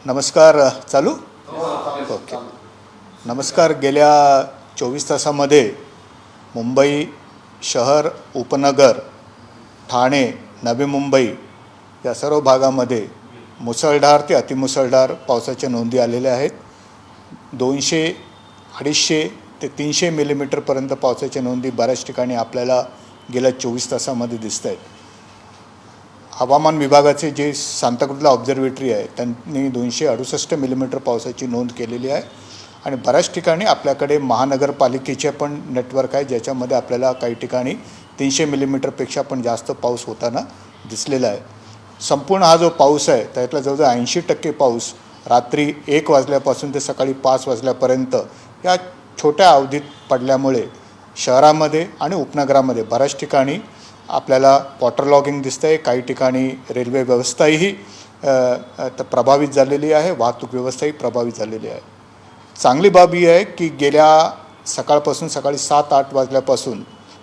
नमस्कार. चालू ओके. नमस्कार. गेल्या 24 तासामध्ये मुंबई शहर, उपनगर, ठाणे, नवी मुंबई या सर्व भागामध्ये मुसळधार ते अतिमुसळधार पावसाच्या नोंदी आलेल्या आहेत. 200, 250 ते 300 मिलीमीटरपर्यंत पावसाच्या नोंदी बऱ्याच ठिकाणी आपल्याला गेल्या 24 तासामध्ये दिसत आहेत. हवामान विभागाचे जे सांताक्रूजला ऑब्झर्वेटरी आहे त्यांनी 268 मिलीमीटर पावसाची नोंद केलेली आहे. आणि बऱ्याच ठिकाणी आपल्याकडे महानगरपालिकेचे पण नेटवर्क आहे ज्याच्यामध्ये आपल्याला काही ठिकाणी 300 मिलीमीटरपेक्षा पण जास्त पाऊस होताना दिसलेला आहे. संपूर्ण हा जो पाऊस आहे त्यातला जवळजवळ 80% पाऊस रात्री 1 वाजल्यापासून ते सकाळी 5 वाजल्यापर्यंत या छोट्या अवधीत पडल्यामुळे शहरामध्ये आणि उपनगरामध्ये बऱ्याच ठिकाणी आपल्याला वॉटर लॉगिंग दिसतं आहे. काही ठिकाणी रेल्वे व्यवस्थाही प्रभावित झालेली आहे, वाहतूक व्यवस्थाही प्रभावित झालेली आहे. चांगली बाब ही आहे की गेल्या सकाळपासून सकाळी 7-8 वाजल्यापासून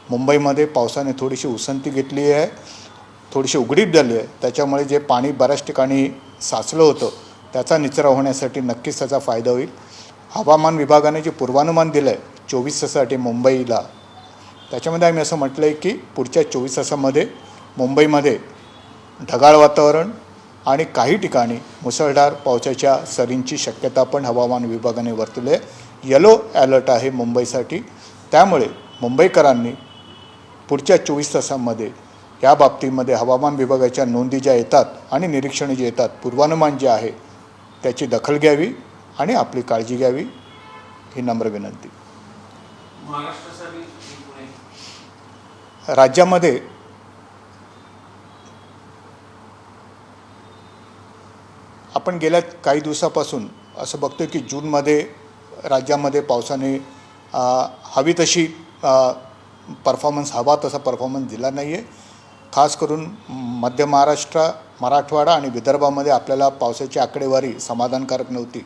मुंबईमध्ये पावसाने थोडीशी उसंती घेतली आहे, थोडीशी उघडीप झाली आहे. त्याच्यामुळे जे पाणी बऱ्याच ठिकाणी साचलं होतं त्याचा निचरा होण्यासाठी नक्कीच त्याचा फायदा होईल. हवामान विभागाने जे पूर्वानुमान दिलं आहे 24 तासासाठी मुंबईला, त्याच्यामध्ये आम्ही असं म्हटलं आहे की पुढच्या 24 तासामध्ये मुंबईमध्ये ढगाळ वातावरण आणि काही ठिकाणी मुसळधार पावसाच्या सरींची शक्यता पण हवामान विभागाने वर्तवली आहे. येलो ॲलर्ट आहे मुंबईसाठी. त्यामुळे मुंबईकरांनी पुढच्या 24 तासांमध्ये या बाबतीमध्ये हवामान विभागाच्या नोंदी ज्या येतात आणि निरीक्षणे जे येतात, पूर्वानुमान जे आहे त्याची दखल घ्यावी आणि आपली काळजी घ्यावी ही नम्र विनंती. राज्यामध्ये आपण गेल्या काही दिवसापासून असं बघतो की जूनमध्ये राज्यामध्ये पावसाने हवी तशी परफॉर्मन्स हवा तसा परफॉर्मन्स दिला नाही आहे. खास करून मध्य महाराष्ट्र, मराठवाडा आणि विदर्भामध्ये आपल्याला पावसाची आकडेवारी समाधानकारक नव्हती.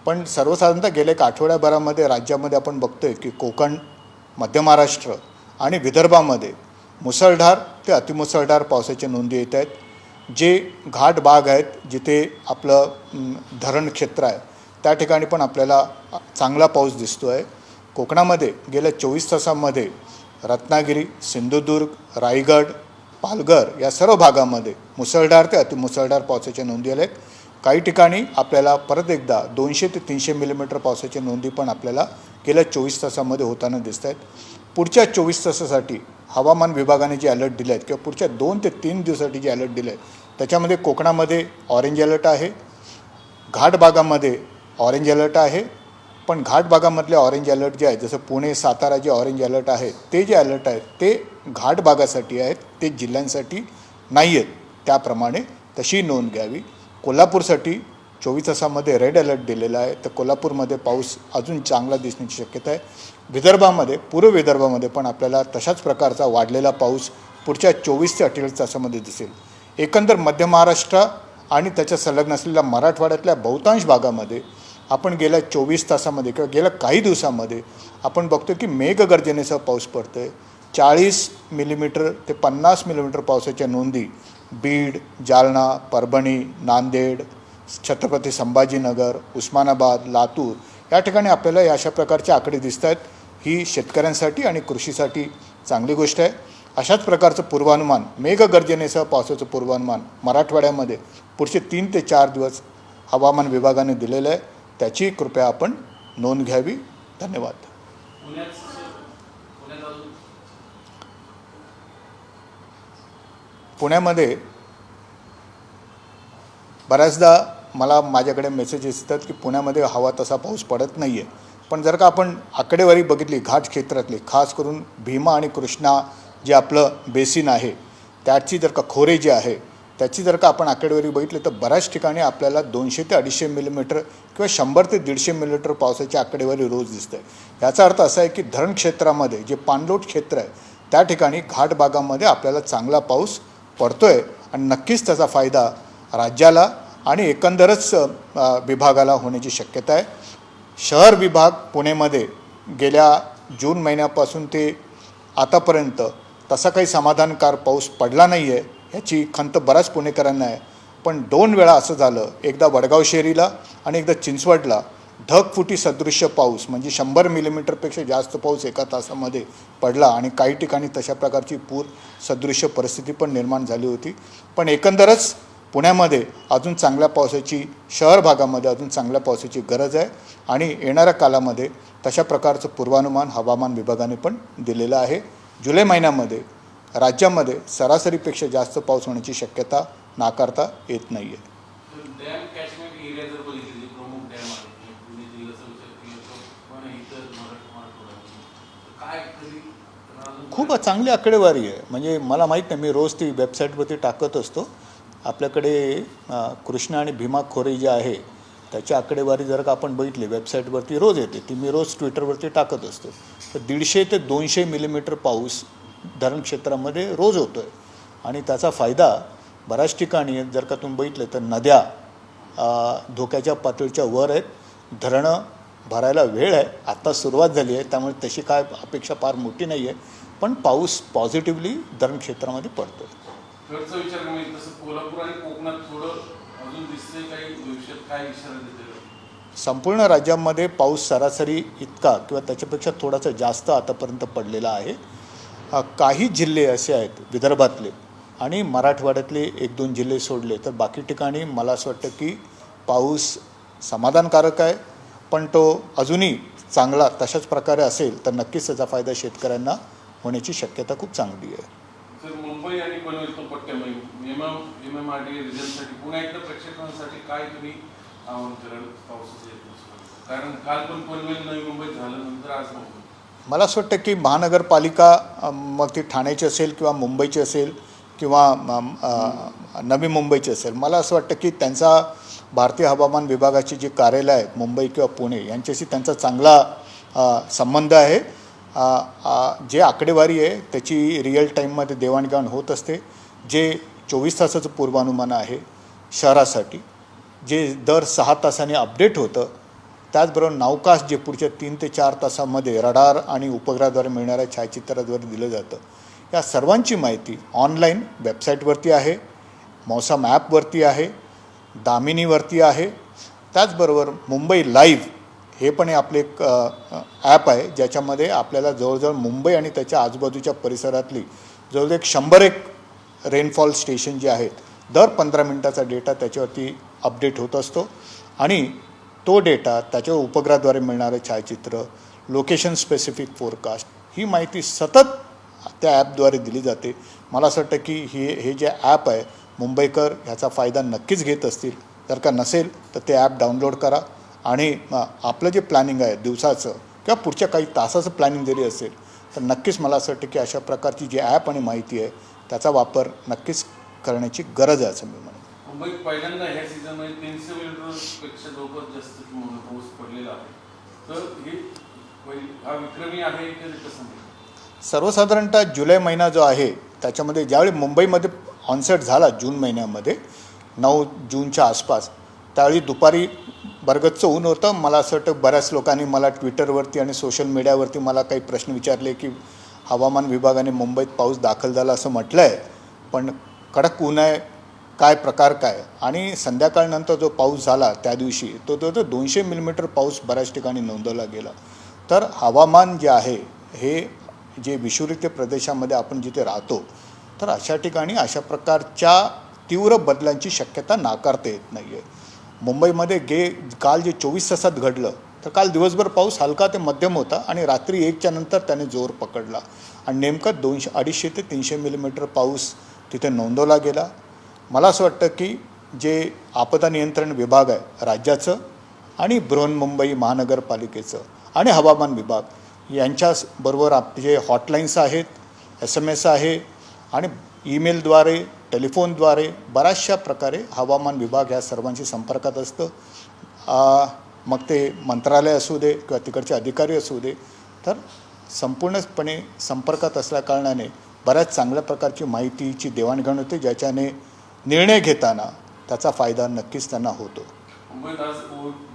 पण सर्वसाधारणतः गेल्या एक आठवड्याभरामध्ये राज्यामध्ये आपण बघतो आहे की कोकण, मध्य महाराष्ट्र आणि विदर्भामध्ये मुसळधार ते अतिमुसळधार पावसाच्या नोंदी येत आहेत. जे घाट भाग आहेत, जिथे आपलं धरण क्षेत्र आहे त्या ठिकाणी पण आपल्याला चांगला पाऊस दिसतो आहे. कोकणामध्ये गेल्या 24 तासांमध्ये रत्नागिरी, सिंधुदुर्ग, रायगड, पालघर या सर्व भागामध्ये मुसळधार ते अतिमुसळधार पावसाच्या नोंदी आल्या आहेत. काही ठिकाणी आपल्याला परत एकदा 200 ते 300 मिलीमीटर पावसाच्या नोंदी पण आपल्याला गेल्या 24 तासामध्ये होताना दिसत आहेत. पुढच्या 24 तासासाठी हवामान विभागाने जे अलर्ट दिले आहेत किंवा पुढच्या 2 ते 3 दिवसासाठी जे अलर्ट दिले आहेत त्याच्यामध्ये कोकणामध्ये ऑरेंज अलर्ट आहे, घाट भागामध्ये ऑरेंज अलर्ट आहे. पण घाट भागामधले ऑरेंज अलर्ट जे आहेत, जसं पुणे, सातारा जे ऑरेंज अलर्ट आहे ते जे अलर्ट आहेत ते घाट भागासाठी आहेत, ते जिल्ह्यांसाठी नाही आहेत. त्याप्रमाणे तशी नोंद घ्यावी. कोल्हापूरसाठी 24 तासामध्ये रेड अलर्ट दिलेला आहे, तर कोल्हापूरमध्ये पाऊस अजून चांगला दिसण्याची शक्यता आहे. विदर्भामध्ये, पूर्व विदर्भामध्ये पण आपल्याला तशाच प्रकारचा वाढलेला पाऊस पुढच्या 24 ते 48 तासामध्ये दिसेल. एकंदर मध्य महाराष्ट्र आणि त्याच्या संलग्न असलेल्या मराठवाड्यातल्या बहुतांश भागामध्ये आपण गेल्या 24 तासामध्ये किंवा गेल्या काही दिवसामध्ये आपण बघतो की मेघगर्जनेसह पाऊस पडतो आहे. 40 मिलीमीटर ते 50 मिलीमीटर पावसाच्या नोंदी बीड, जालना, परभणी, नांदेड, छत्रपती संभाजीनगर, उस्मानाबाद, लातूर या ठिकाणी आपल्याला या अशा प्रकारचे आकडे दिसत आहेत. ही शेतकऱ्यांसाठी आणि कृषीसाठी चांगली गोष्ट आहे. अशाच प्रकारचं पूर्वानुमान, मेघगर्जनेसह पावसाचं पूर्वानुमान मराठवाड्यामध्ये पुढचे 3 ते 4 दिवस हवामान विभागाने दिलेलं आहे. त्याची कृपया आपण नोंद घ्यावी. धन्यवाद. पुण्यामध्ये बऱ्याचदा माझ्याकडे मेसेजेस येतात की पुण्यामध्ये हवा तसा पाऊस पडत नाही आहे. पण जर का आपण आकडेवारी बघितली घाट क्षेत्रातली, खास करून भीमा आणि कृष्णा जे आपलं बेसिन आहे त्याची जर का खोरे जे आहे त्याची जर का आपण आकडेवारी बघितली तर बऱ्याच ठिकाणी आपल्याला 200 ते 250 मिलीमीटर किंवा 100 ते 150 मिलीमीटर पावसाची आकडेवारी रोज दिसते. याचा अर्थ असा आहे की धरण क्षेत्रामध्ये जे पाणलोट क्षेत्र आहे त्या ठिकाणी घाट भागामध्ये आपल्याला चांगला पाऊस पडतो आहे आणि नक्कीच त्याचा फायदा राज्याला आणि एकंदरच विभागाला होण्याची शक्यता आहे. शहर विभाग पुणेमध्ये गेल्या जून महिन्यापासून ते आतापर्यंत तसा काही समाधानकार पाऊस पडला नाही आहे याची खंत बऱ्याच पुणेकरांना आहे. पण 2 वेळा असं झालं, एकदा वडगाव शेरीला आणि एकदा चिंचवडला ढगफुटी सदृश्य पाऊस म्हणजे 100 मिलीमीटरपेक्षा जास्त पाऊस एका तासामध्ये पडला आणि काही ठिकाणी तशा प्रकारची पूर सदृश्य परिस्थिती पण निर्माण झाली होती. पण एकंदरच पुण्यामध्ये अजून चांगल्या पावसाची, शहर भागामध्ये अजून चांगल्या पावसाची गरज आहे आणि येणाऱ्या कालामध्ये तशा प्रकारचं पूर्वानुमान हवामान विभागाने पण दिलेलं आहे. जुलै महिन्यामध्ये राज्यामध्ये सरासरीपेक्षा जास्त पाऊस होण्याची शक्यता नाकारता येत नाही आहे. खूप चांगली आकडेवारी आहे. म्हणजे मला माहीत नाही, मी रोज ती वेबसाईटवरती टाकत असतो. आपल्याकडे कृष्णा आणि भीमा खोरे जे आहे त्याची आकडेवारी जर का आपण बघितली वेबसाईटवरती रोज येते, ती मी रोज ट्विटरवरती टाकत असतो. तर 150 ते 200 मिलीमीटर पाऊस धरण क्षेत्रामध्ये रोज होतो आहे आणि त्याचा फायदा बऱ्याच ठिकाणी जर का तुम्ही बघितलं तर नद्या धोक्याच्या पातळीच्या वर आहेत, धरणं भरायला वेळ आहे, आत्ता सुरुवात झाली आहे, त्यामुळे तशी काय अपेक्षा फार मोठी नाही आहे, पण पाऊस पॉझिटिव्हली धरण क्षेत्रामध्ये पडतो आहे. खर्च विचार कमी तसं कोल्हापूर आणि कोकणात थोडं अजून दिसतंय, काही भविष्यात काय इशारा देते? संपूर्ण राज्यामध्ये पाऊस सरासरी इतका किंवा त्याच्यापेक्षा थोडासा जास्त आतापर्यंत पडलेला आहे. काही जिल्हे असे आहेत विदर्भातले आणि मराठवाड्यातले 1-2 जिल्हे सोडले तर बाकी ठिकाणी मला असं वाटतं की पाऊस समाधानकारक आहे, पण तो अजूनही चांगला तशाच प्रकारे असेल तर नक्कीच त्याचा फायदा शेतकऱ्यांना होण्याची शक्यता खूप चांगली आहे. सर, मुंबई आणि पनवेल तो पट्ट्यामध्ये MMRDA रिझल्टसाठी पुन्हा एकदा प्रेक्षकांसाठी काय तुम्ही आवाहन कराल पावसाचे? कारण काल पण पनवेल नवी मुंबईत झालं, नंतर आज मुंबई. मला असं वाटतं की महानगरपालिका मग ती ठाण्याची असेल किंवा मुंबईची असेल किंवा नवी मुंबईची असेल, मला असं वाटतं की त्यांचा भारतीय हवामान विभागाची जी कार्यालय आहेत मुंबई किंवा पुणे यांच्याशी त्यांचा चांगला संबंध आहे. जे आकडेवारी आहे त्याची रिअल टाईममध्ये देवाणघेवाण होत असते. जे 24 तासाचं पूर्वानुमान आहे शहरासाठी, जे दर 6 तासांनी अपडेट होतं, त्याचबरोबर नावकास्ट जे पुढच्या 3 ते 4 तासामध्ये रडार आणि उपग्रहाद्वारे मिळणाऱ्या छायाचित्राद्वारे दिलं जातं, या सर्वांची माहिती ऑनलाईन वेबसाईटवरती आहे, मौसम ॲपवरती आहे, दामिनीवरती आहे. त्याचबरोबर मुंबई लाईव्ह हे पण आपले एक ॲप आहे ज्याच्यामध्ये आपल्याला जवळजवळ मुंबई आणि त्याच्या आजूबाजूच्या परिसरातली जवळजवळ 100 रेनफॉल स्टेशन जे आहेत दर 15 मिनटाचा डेटा त्याच्यावरती अपडेट होत असतो आणि तो डेटा त्याच्यावर उपग्रहाद्वारे मिळणारे छायाचित्र, लोकेशन स्पेसिफिक फोरकास्ट, ही माहिती सतत त्या ॲपद्वारे दिली जाते. मला असं वाटतं की हे जे ॲप आहे मुंबईकर ह्याचा फायदा नक्कीच घेत असतील. जर का नसेल तर ते ॲप डाउनलोड करा आणि आपलं जे प्लॅनिंग आहे दिवसाचं किंवा पुढच्या काही तासाचं प्लॅनिंग जरी असेल तर नक्कीच मला असं वाटतं की अशा प्रकारची जी ॲप आणि माहिती आहे त्याचा वापर नक्कीच करण्याची गरज आहे असं मी म्हणेन. मुंबईत पहिल्यांदा ह्या सीझनमध्ये 300 मिलीमीटरपेक्षा जवळपास जास्त पाऊस पडलेला आहे, तर हा विक्रमी आहे की कसं? सर्वसाधारणतः जुलै महिना जो आहे त्याच्यामध्ये ज्यावेळी मुंबईमध्ये ऑनसेट झाला जून महिन्यामध्ये 9 जूनच्या आसपास, त्यावेळी दुपारी बरगतचं ऊन होतं. मला असं वाटतं बऱ्याच लोकांनी मला ट्विटरवरती आणि सोशल मीडियावरती मला काही प्रश्न विचारले की हवामान विभागाने मुंबईत पाऊस दाखल झाला असं म्हटलं आहे, पण कडक ऊन आहे, काय प्रकार काय? आणि संध्याकाळनंतर जो पाऊस झाला त्या दिवशी तो 200 मिलीमीटर पाऊस बऱ्याच ठिकाणी नोंदवला गेला. तर हवामान जे आहे हे जे विषुववृत्तीय प्रदेशामध्ये आपण जिथे राहतो तर अशा ठिकाणी अशा प्रकारच्या तीव्र बदलांची शक्यता नाकारता येत नाही आहे. मुंबईमध्ये काल जे 24 तासात घडलं तर काल दिवसभर पाऊस हलका ते मध्यम होता आणि रात्री 1च्या नंतर त्याने जोर पकडला आणि नेमकं 250 ते 300 मिलीमीटर पाऊस तिथे नोंदवला गेला. मला असं वाटतं की जे आपदा नियंत्रण विभाग आहे राज्याचं आणि बृहन्मुंबई महानगरपालिकेचं आणि हवामान विभाग यांच्याबरोबर आपले हॉटलाईन्स आहेत, SMS आहे आणि ईमेलद्वारे, टेलिफोनद्वारे बऱ्याचशा प्रकारे हवामान विभाग ह्या सर्वांशी संपर्कात असतं. मग ते मंत्रालय असू दे किंवा तिकडचे अधिकारी असू दे, तर संपूर्णपणे संपर्कात असल्या कारणाने बऱ्याच चांगल्या प्रकारची माहितीची देवाणघेवाण होते, ज्याच्याने निर्णय घेताना त्याचा फायदा नक्कीच त्यांना होतो. मुंबईत आज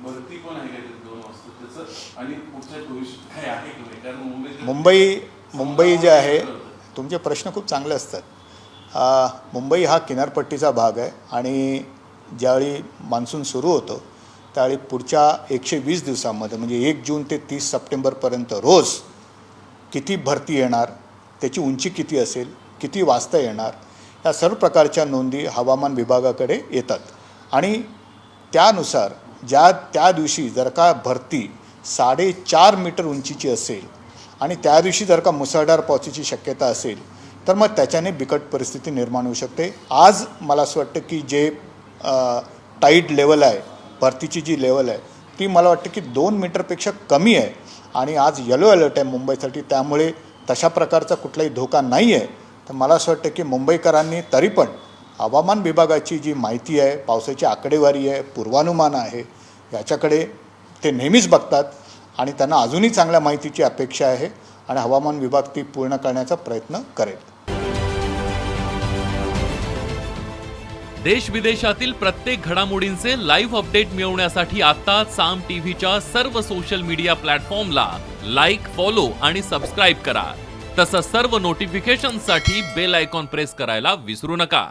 भरती पण आहे 2 वाजता त्याचं आणि पुढच्या भविष्यात काय आहे की कारण मुंबई जे आहे, तुमचे प्रश्न खूप चांगले असतात. मुंबई हा किनारपट्टीचा भाग आहे आणि ज्यावेळी मान्सून सुरू होतं त्यावेळी पुढच्या 120 दिवसांमध्ये म्हणजे 1 जून ते 30 सप्टेंबरपर्यंत रोज किती भरती येणार, त्याची उंची किती असेल, किती वाजता येणार, या सर्व प्रकारच्या नोंदी हवामान विभागाकडे येतात. आणि त्यानुसार त्या दिवशी जर का भरती 4.5 मीटर उंचीची असेल आणि त्या दिवशी जर का मुसळधार पावसाची शक्यता असेल तर मग त्याच्याने बिकट परिस्थिती निर्माण होऊ शकते. आज मला असं वाटतं की जे टाईड लेवल आहे, भरतीची जी लेवल आहे ती मला वाटतं की 2 मीटरपेक्षा कमी आहे आणि आज येलो अलर्ट आहे मुंबईसाठी. त्यामुळे तशा प्रकारचा कुठलाही धोका नाही आहे. तर मला असं वाटतं की मुंबईकरांनी तरी पण हवामान विभागाची जी माहिती आहे, पावसाची आकडेवारी आहे, पूर्वानुमान आहे, याच्याकडे ते नेहमीच बघतात आणि त्यांना अजूनही चांगल्या माहितीची अपेक्षा आहे आणि हवामान विभाग ती पूर्ण करण्याचा प्रयत्न करेल. देश विदेशातील प्रत्येक घडामोडींचे लाईव्ह अपडेट मिळवण्यासाठी आता साम टीव्हीच्या सर्व सोशल मीडिया प्लॅटफॉर्मला लाईक, फॉलो आणि सबस्क्राईब करा. तसंच सर्व नोटिफिकेशनसाठी बेल आयकॉन प्रेस करायला विसरू नका.